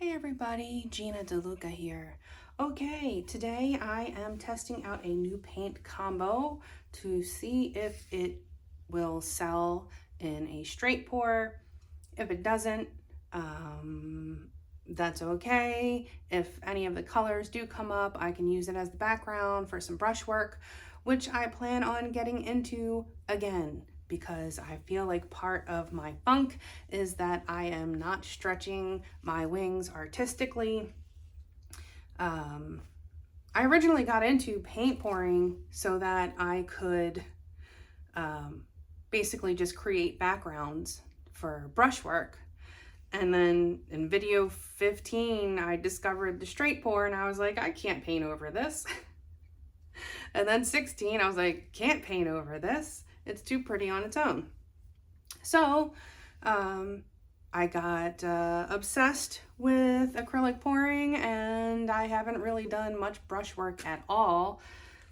Hey everybody, Gina DeLuca here. Okay, today I am testing out a new paint combo to see if it will sell in a straight pour. If it doesn't, that's okay. If any of the colors do come up, I can use it as the background for some brush work, which I plan on getting into again, because I feel like part of my funk is that I am not stretching my wings artistically. I originally got into paint pouring so that I could basically just create backgrounds for brushwork. And then in video 15, I discovered the straight pour and I was like, I can't paint over this. And then 16, I was like, can't paint over this. It's too pretty on its own. So I got obsessed with acrylic pouring, and I haven't really done much brushwork at all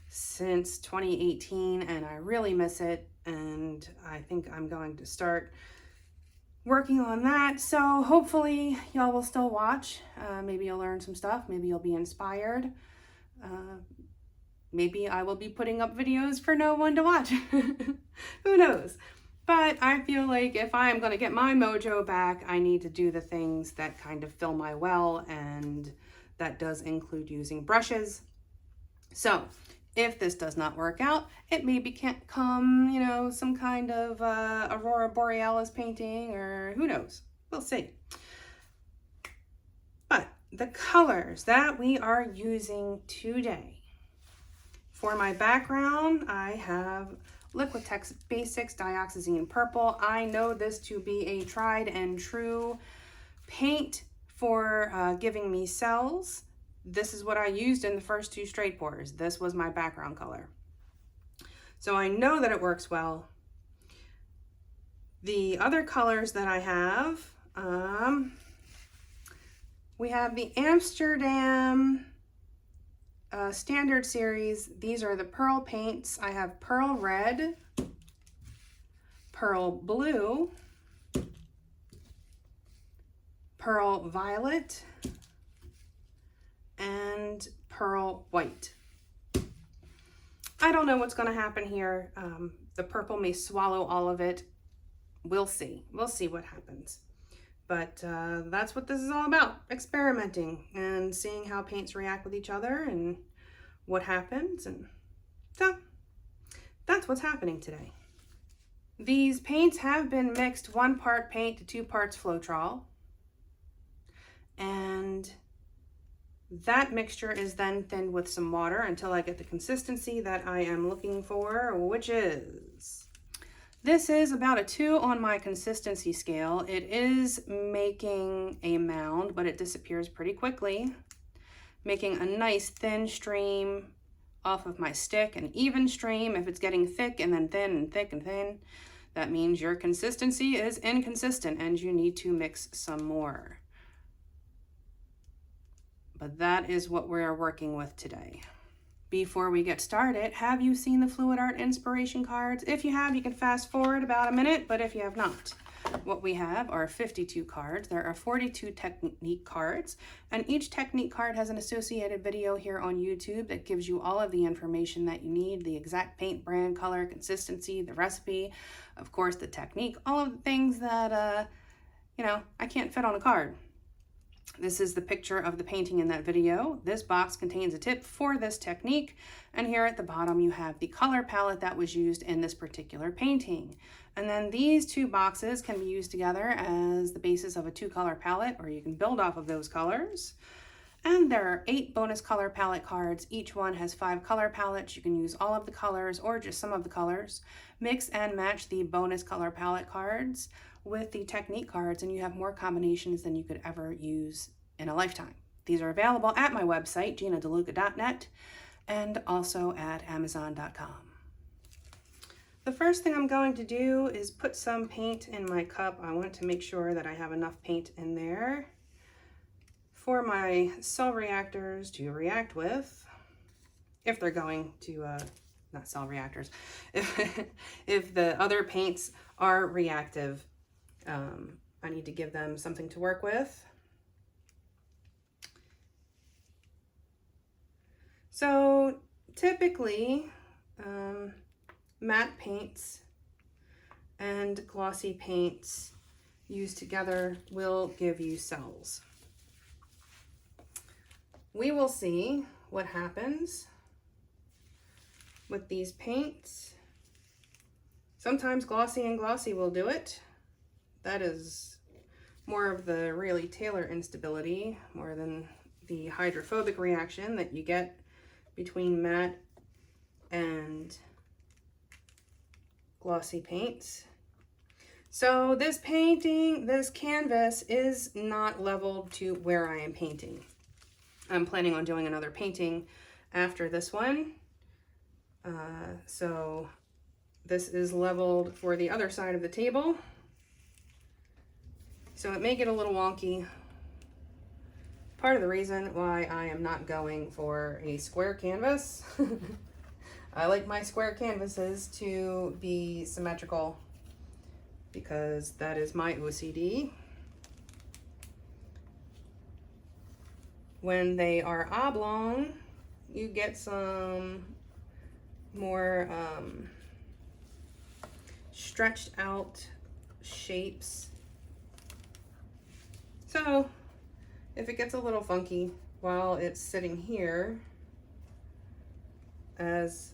since 2018, and I really miss it, and I think I'm going to start working on that. So hopefully y'all will still watch. Maybe you'll learn some stuff. Maybe you'll be inspired. Maybe I will be putting up videos for no one to watch. Who knows? But I feel like if I am going to get my mojo back, I need to do the things that kind of fill my well, and that does include using brushes. So if this does not work out, it maybe can't come, some kind of Aurora Borealis painting, or who knows? We'll see. But the colors that we are using today. For my background, I have Liquitex Basics Dioxazine Purple. I know this to be a tried and true paint for giving me cells. This is what I used in the first two straight pours. This was my background color. So I know that it works well. The other colors that I have, we have the Amsterdam Standard Series. These are the Pearl paints. I have Pearl Red, Pearl Blue, Pearl Violet, and Pearl White. I don't know what's going to happen here. The purple may swallow all of it. We'll see. We'll see what happens. But that's what this is all about, experimenting and seeing how paints react with each other and what happens. And so that's what's happening today. These paints have been mixed 1 part paint to 2 parts Floetrol. And that mixture is then thinned with some water until I get the consistency that I am looking for, which is... This is about a 2 on my consistency scale. It is making a mound, but it disappears pretty quickly. Making a nice thin stream off of my stick, an even stream. If it's getting thick and then thin and thick and thin, that means your consistency is inconsistent and you need to mix some more. But that is what we're working with today. Before we get started, have you seen the Fluid Art inspiration cards? If you have, you can fast forward about a minute, but if you have not, what we have are 52 cards. There are 42 technique cards, and each technique card has an associated video here on YouTube that gives you all of the information that you need, the exact paint brand, color, consistency, the recipe, of course, the technique, all of the things that, I can't fit on a card. This is the picture of the painting in that video. This box contains a tip for this technique, and here at the bottom you have the color palette that was used in this particular painting. And then these 2 boxes can be used together as the basis of a 2-color palette, or you can build off of those colors. And there are 8 bonus color palette cards. Each one has 5 color palettes. You can use all of the colors or just some of the colors. Mix and match the bonus color palette cards with the technique cards, and you have more combinations than you could ever use in a lifetime. These are available at my website, ginadeluca.net, and also at amazon.com. The first thing I'm going to do is put some paint in my cup. I want to make sure that I have enough paint in there for my cell reactors to react with, if they're going to, not cell reactors, if the other paints are reactive. I need to give them something to work with. So typically, matte paints and glossy paints used together will give you cells. We will see what happens with these paints. Sometimes glossy and glossy will do it. That is more of the really Taylor instability, more than the hydrophobic reaction that you get between matte and glossy paints. So this canvas is not leveled to where I am painting. I'm planning on doing another painting after this one. So this is leveled for the other side of the table. So it may get a little wonky. Part of the reason why I am not going for a square canvas. I like my square canvases to be symmetrical because that is my OCD. When they are oblong, you get some more stretched out shapes. So if it gets a little funky while it's sitting here, as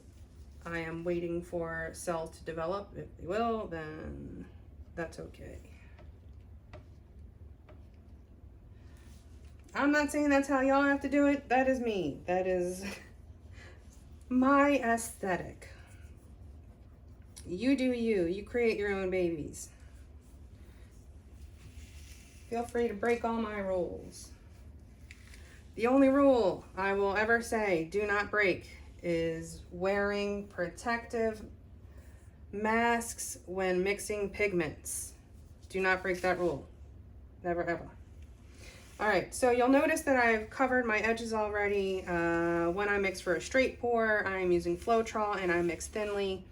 I am waiting for cells to develop, if they will, then that's okay. I'm not saying that's how y'all have to do it. That is me. That is my aesthetic. You do you. You create your own babies. Feel free to break all my rules. The only rule I will ever say do not break is wearing protective masks when mixing pigments. Do not break that rule. Never ever. All right, so you'll notice that I've covered my edges already. When I mix for a straight pour, I'm using Floetrol and I mix thinly.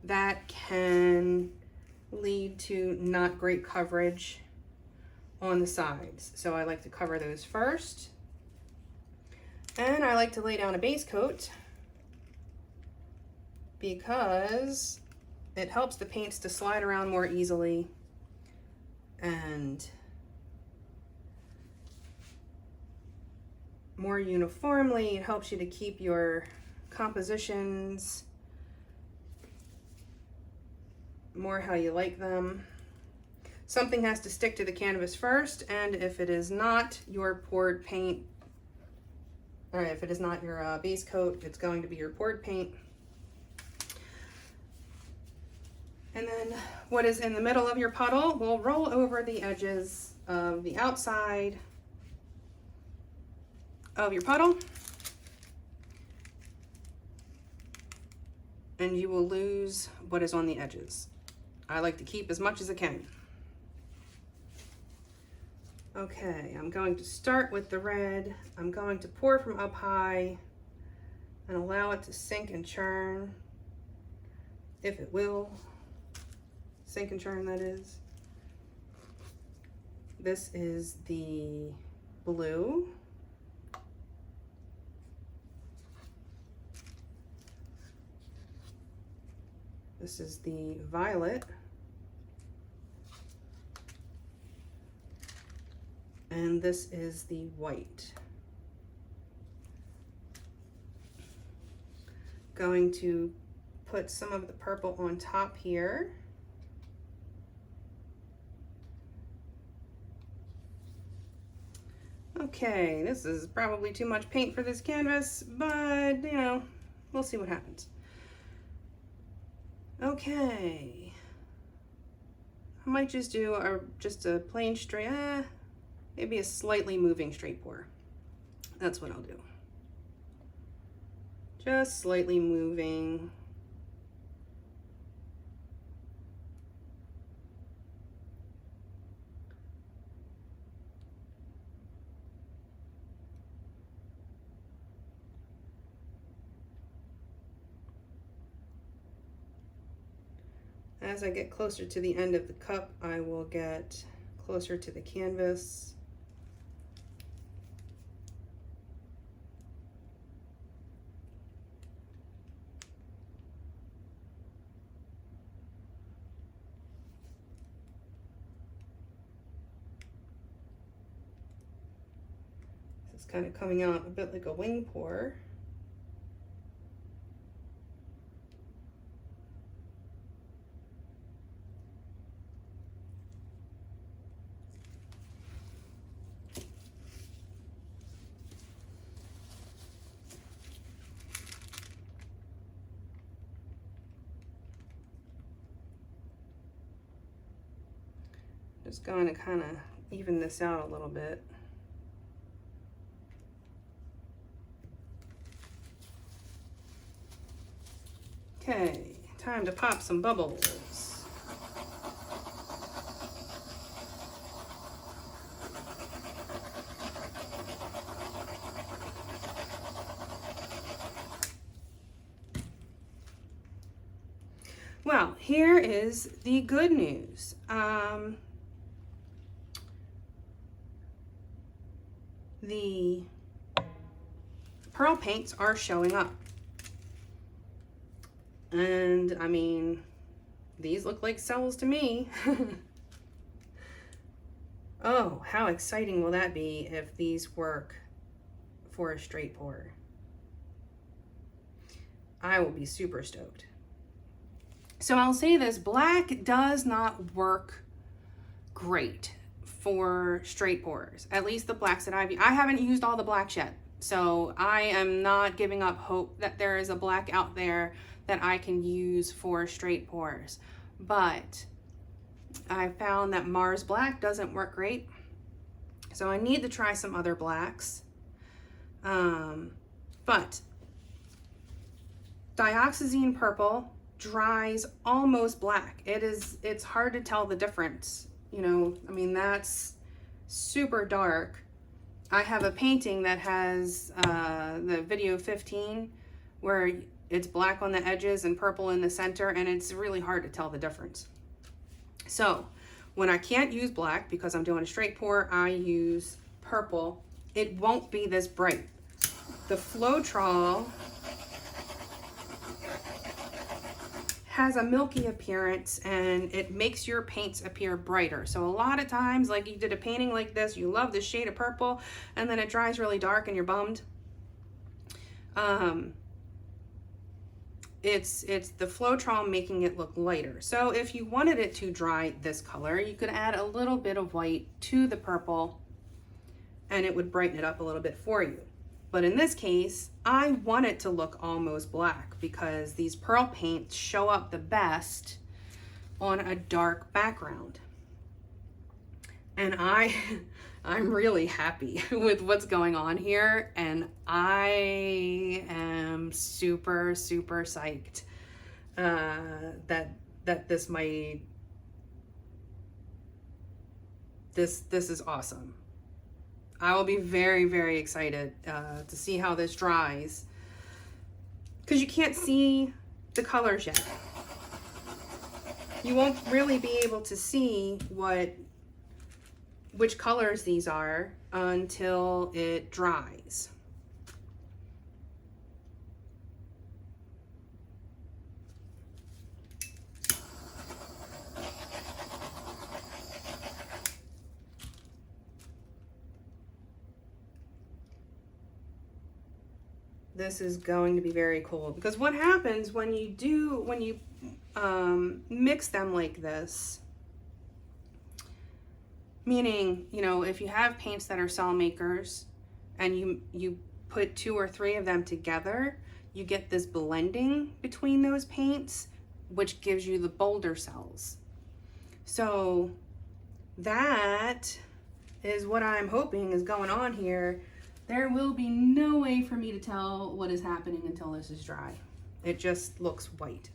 That can lead to not great coverage on the sides. So I like to cover those first. And I like to lay down a base coat because it helps the paints to slide around more easily and more uniformly. It helps you to keep your compositions more how you like them. Something has to stick to the canvas first, and if it is not your poured paint, or if it is not your base coat, it's going to be your poured paint. And then what is in the middle of your puddle will roll over the edges of the outside of your puddle, and you will lose what is on the edges. I like to keep as much as I can. Okay, I'm going to start with the red. I'm going to pour from up high and allow it to sink and churn, if it will. Sink and churn, that is. This is the blue. This is the violet. And this is the white. Going to put some of the purple on top here. Okay, this is probably too much paint for this canvas, but you know, we'll see what happens. Okay, I might just do just a plain straight, maybe a slightly moving straight pour. That's what I'll do. Just slightly moving. As I get closer to the end of the cup, I will get closer to the canvas. It's kind of coming out a bit like a wing pour. Just going to kind of even this out a little bit. Okay, time to pop some bubbles. Well, here is the good news. The pearl paints are showing up. And I mean, these look like cells to me. Oh, how exciting will that be if these work for a straight pour? I will be super stoked. So I'll say this, black does not work great for straight pours. At least the blacks that I haven't used all the blacks yet. So I am not giving up hope that there is a black out there that I can use for straight pours. But I found that Mars Black doesn't work great. So I need to try some other blacks. But dioxazine purple dries almost black. It's hard to tell the difference. You know, I mean, that's super dark. I have a painting that has the video 15 where it's black on the edges and purple in the center, and it's really hard to tell the difference. So when I can't use black because I'm doing a straight pour, I use purple. It won't be this bright. The Floetrol has a milky appearance and it makes your paints appear brighter. So a lot of times, like you did a painting like this, you love this shade of purple, and then it dries really dark and you're bummed. It's the Floetrol making it look lighter. So if you wanted it to dry this color, you could add a little bit of white to the purple and it would brighten it up a little bit for you. But in this case, I want it to look almost black because these pearl paints show up the best on a dark background. And I'm really happy with what's going on here, and I am super, super psyched that this might, this is awesome. I will be very, very excited to see how this dries, because you can't see the colors yet. You won't really be able to see which colors these are until it dries. This is going to be very cool, because what happens when you mix them like this, meaning, you know, if you have paints that are cell makers and you put 2 or 3 of them together, you get this blending between those paints, which gives you the bolder cells. So that is what I'm hoping is going on here. There will be no way for me to tell what is happening until this is dry. It just looks white.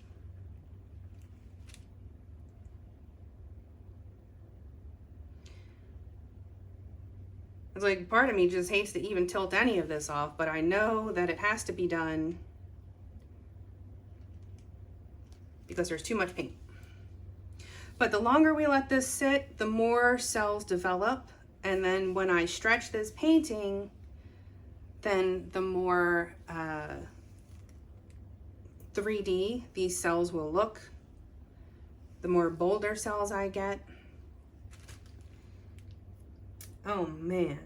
It's like part of me just hates to even tilt any of this off, but I know that it has to be done because there's too much paint. But the longer we let this sit, the more cells develop. And then when I stretch this painting, then the more 3D these cells will look, the more bolder cells I get. Oh man,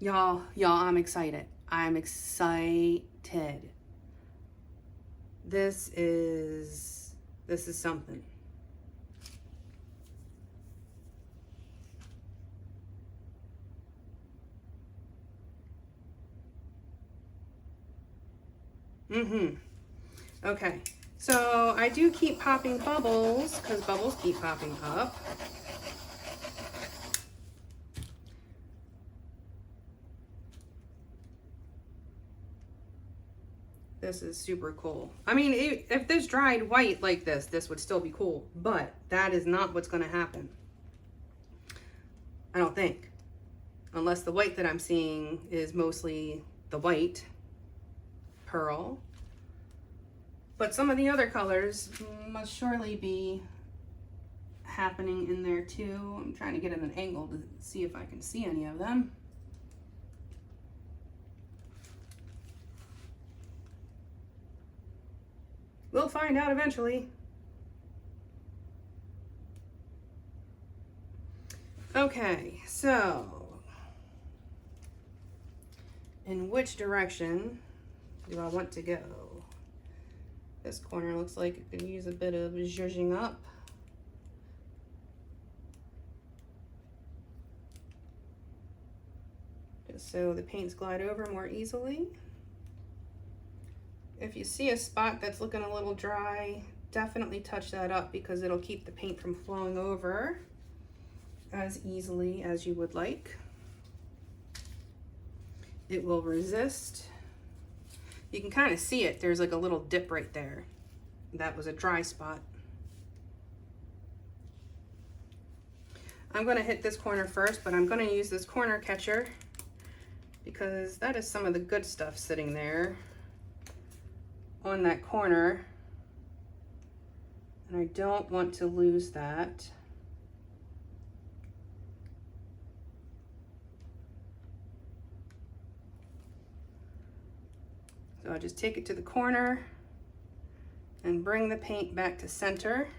Y'all, I'm excited. I'm excited. This is something. Okay, so I do keep popping bubbles because bubbles keep popping up. This is super cool. I mean, if this dried white like this would still be cool, but that is not what's going to happen. I don't think. Unless the white that I'm seeing is mostly the white pearl. But some of the other colors must surely be happening in there too. I'm trying to get at an angle to see if I can see any of them. We'll find out eventually. Okay, so in which direction do I want to go? This corner looks like it could use a bit of zhuzhing up. Just so the paints glide over more easily. If you see a spot that's looking a little dry, definitely touch that up because it'll keep the paint from flowing over as easily as you would like. It will resist. You can kind of see it. There's like a little dip right there. That was a dry spot. I'm going to hit this corner first, but I'm going to use this corner catcher because that is some of the good stuff sitting there on that corner, and I don't want to lose that. So I just take it to the corner and bring the paint back to center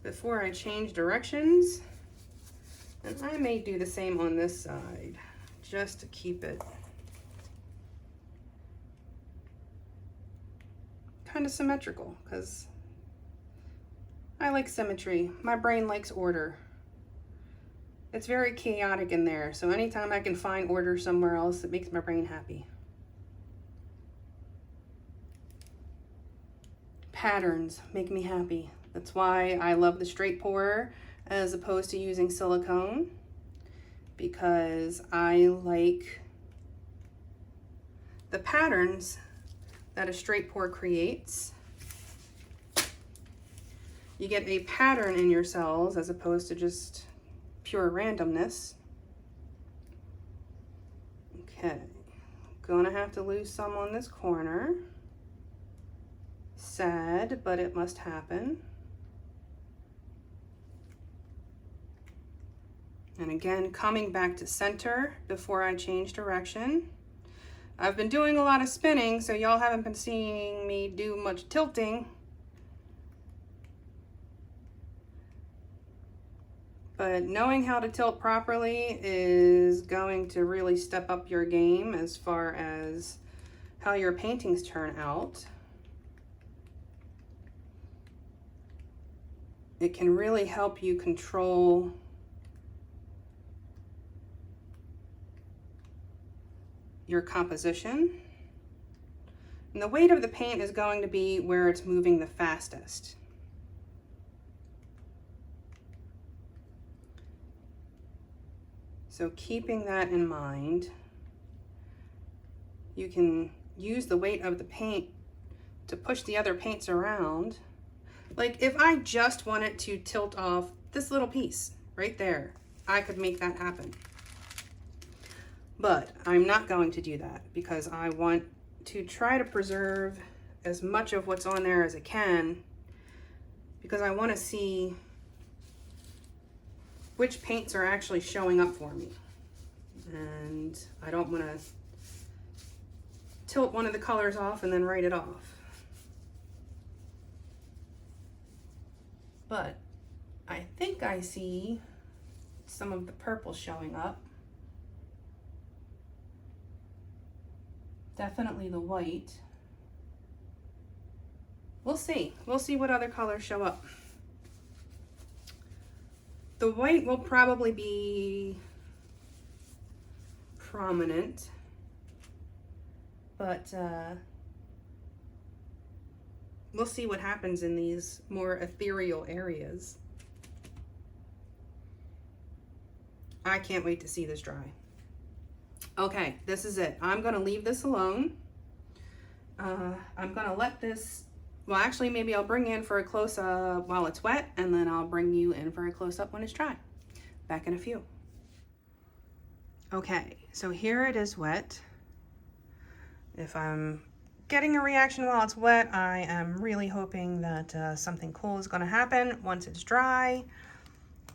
before I change directions. And I may do the same on this side just to keep it kind of symmetrical because I like symmetry. My brain likes order. It's very chaotic in there, so anytime I can find order somewhere else, it makes my brain happy. Patterns make me happy. That's why I love the straight pourer as opposed to using silicone, because I like the patterns that a straight pour creates. You get a pattern in your cells as opposed to just pure randomness. Okay, gonna have to lose some on this corner. Sad, but it must happen. And again, coming back to center before I change direction. I've been doing a lot of spinning, so y'all haven't been seeing me do much tilting. But knowing how to tilt properly is going to really step up your game as far as how your paintings turn out. It can really help you control your composition. And the weight of the paint is going to be where it's moving the fastest. So keeping that in mind, you can use the weight of the paint to push the other paints around. Like if I just wanted to tilt off this little piece right there, I could make that happen. But I'm not going to do that because I want to try to preserve as much of what's on there as I can, because I want to see which paints are actually showing up for me. And I don't want to tilt one of the colors off and then write it off. But I think I see some of the purple showing up. Definitely the white. We'll see. We'll see what other colors show up. The white will probably be prominent, but we'll see what happens in these more ethereal areas. I can't wait to see this dry. Okay, this is it. I'm gonna leave this alone. I'm gonna let this, well actually maybe I'll bring you in for a close-up while it's wet, and then I'll bring you in for a close-up when it's dry. Back in a few. Okay, so here it is wet. If I'm getting a reaction while it's wet, I am really hoping that something cool is gonna happen once it's dry.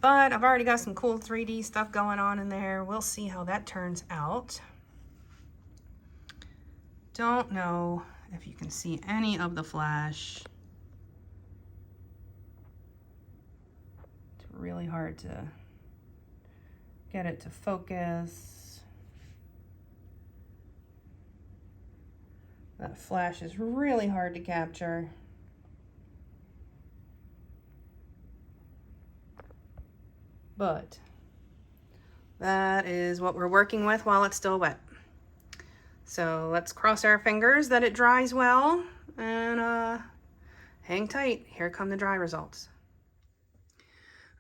But I've already got some cool 3D stuff going on in there. We'll see how that turns out. Don't know if you can see any of the flash. It's really hard to get it to focus. That flash is really hard to capture. But that is what we're working with while it's still wet. So let's cross our fingers that it dries well, and hang tight. Here come the dry results.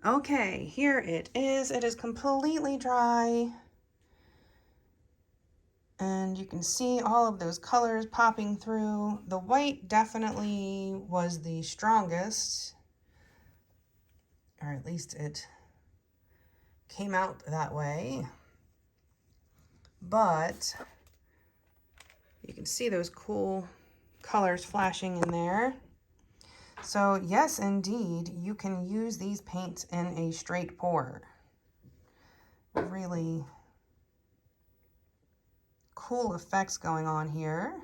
Okay, here it is. It is completely dry. And you can see all of those colors popping through. The white definitely was the strongest, or at least it came out that way. But you can see those cool colors flashing in there. So yes, indeed, you can use these paints in a straight pour. Really cool effects going on here.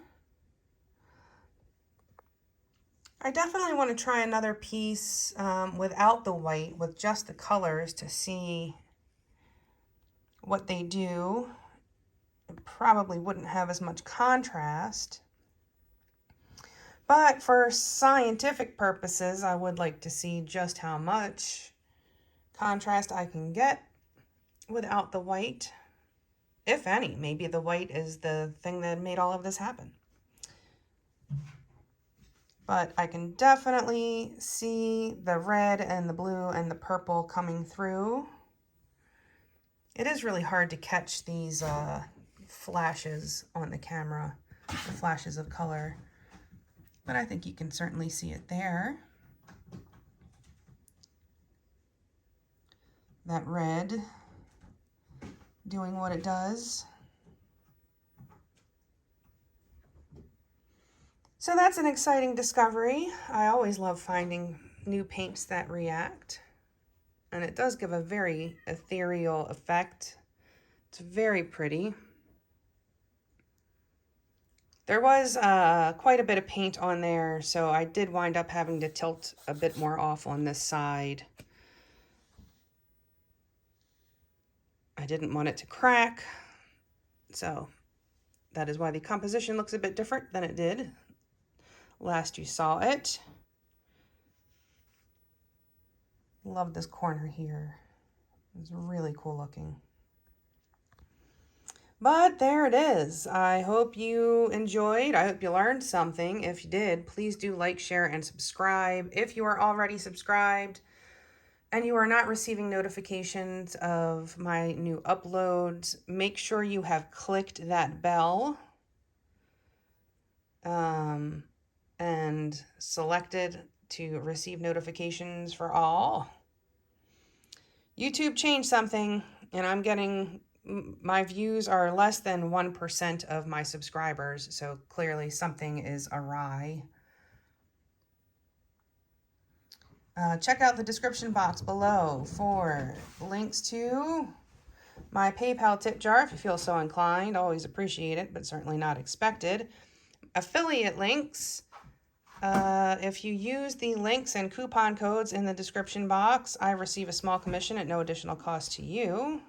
I definitely want to try another piece without the white, with just the colors, to see what they do. It probably wouldn't have as much contrast. But for scientific purposes, I would like to see just how much contrast I can get without the white, if any. Maybe the white is the thing that made all of this happen. But I can definitely see the red and the blue and the purple coming through. It is really hard to catch these flashes on the camera, the flashes of color. But I think you can certainly see it there. That red doing what it does. So that's an exciting discovery. I always love finding new paints that react. And it does give a very ethereal effect. It's very pretty. There was quite a bit of paint on there, so I did wind up having to tilt a bit more off on this side. I didn't want it to crack, so that is why the composition looks a bit different than it did last you saw it. Love this corner here. It's really cool looking. But there it is. I hope you enjoyed. I hope you learned something. If you did, please do like, share, and subscribe. If you are already subscribed and you are not receiving notifications of my new uploads, make sure you have clicked that bell and selected to receive notifications for all. YouTube changed something, and I'm getting, my views are less than 1% of my subscribers, so clearly something is awry. Check out the description box below for links to my PayPal tip jar if you feel so inclined. Always appreciate it, but certainly not expected. Affiliate links. If you use the links and coupon codes in the description box, I receive a small commission at no additional cost to you.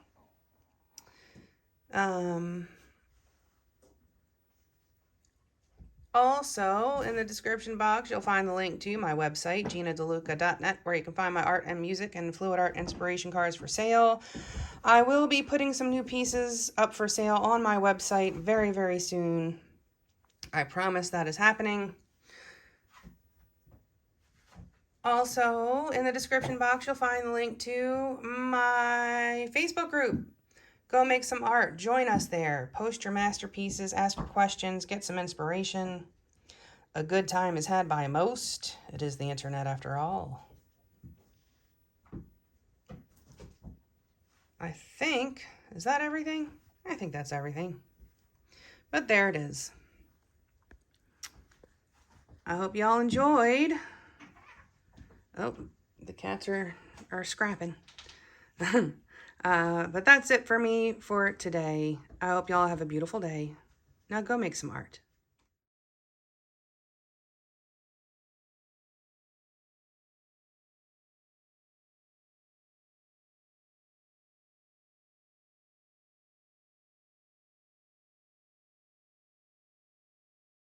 Also, in the description box, you'll find the link to my website, ginadeluca.net, where you can find my art and music and fluid art inspiration cards for sale. I will be putting some new pieces up for sale on my website very, very soon. I promise that is happening. Also, in the description box, you'll find the link to my Facebook group. Go make some art. Join us there. Post your masterpieces, ask for questions, get some inspiration. A good time is had by most. It is the internet after all. I think, is that everything? I think that's everything. But there it is. I hope y'all enjoyed. Oh, the cats are scrapping. But that's it for me for today. I hope y'all have a beautiful day. Now go make some art.